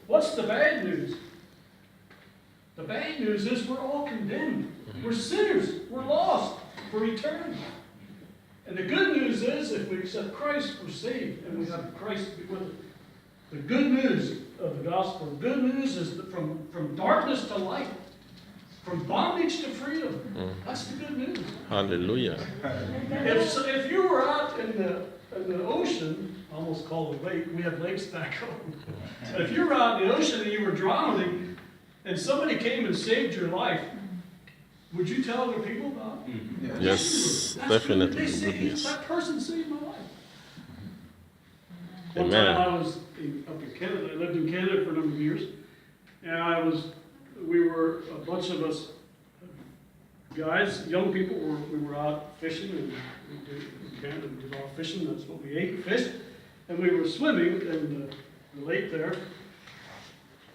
What's the bad news? The bad news is we're all condemned. We're sinners. We're lost for eternity. And the good news is, if we accept Christ, we're saved, and we have Christ to be with us. The good news of the gospel, the good news is that from darkness to light, from bondage to freedom. That's the good news. Hallelujah. If you were out in the ocean, I almost call it a lake, we have lakes back home. But if you were out in the ocean and you were drowning, and somebody came and saved your life, would you tell other people about it? Yes, definitely. They say, Goodness. that person saved my life. One Amen. time I was up in Canada. I lived in Canada for a number of years, and we were a bunch of us guys, young people. We were out fishing, and in Canada we did all fishing. That's what we ate, fish, and we were swimming in the lake there.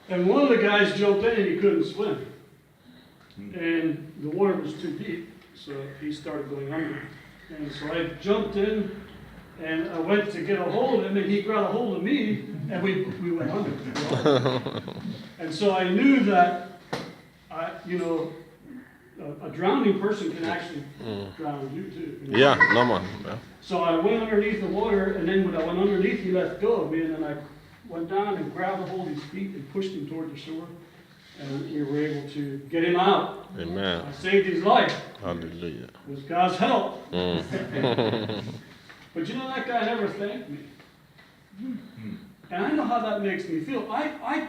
And one of the guys jumped in and he couldn't swim, and the water was too deep, so he started going under. And so I jumped in. And I went to get a hold of him, and he grabbed a hold of me, and we went under. And so I knew that, a drowning person can actually drown you too. Yeah, no man. Yeah. So I went underneath the water, and then when I went underneath, he let go of me, and then I went down and grabbed a hold of his feet and pushed him toward the shore, and we were able to get him out. Amen. I saved his life. Hallelujah. With God's help. But you know, that guy never thanked me. And I know how that makes me feel. I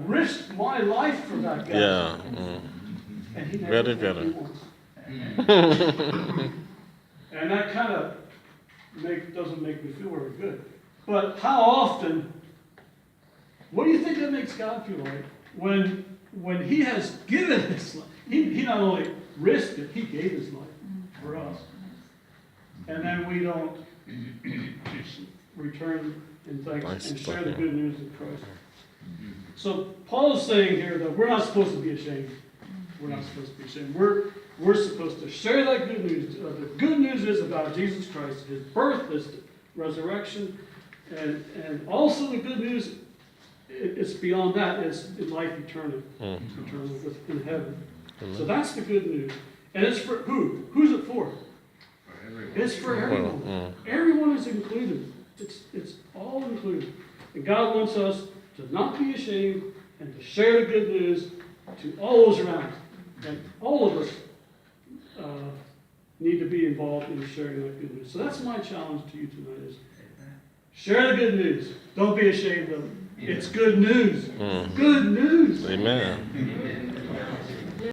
risked my life for that guy. Yeah. And he never Very, thanked very. me once. And that kind of doesn't make me feel very good. But how often, what do you think that makes God feel like? When he has given his life, he not only risked it, he gave his life for us. And then we don't return in thanks and share the good news of Christ. So Paul is saying here that we're not supposed to be ashamed. We're not supposed to be ashamed. We're supposed to share that good news. The good news is about Jesus Christ, his birth, his resurrection, and also the good news, it's beyond that, it's life eternal, in heaven. So that's the good news. And it's for who? Who's it for? It's for everyone. Everyone is included. It's all included. And God wants us to not be ashamed and to share the good news to all those around us. And all of us need to be involved in sharing that good news. So that's my challenge to you tonight is share the good news. Don't be ashamed of it. It's good news. Good news. Amen.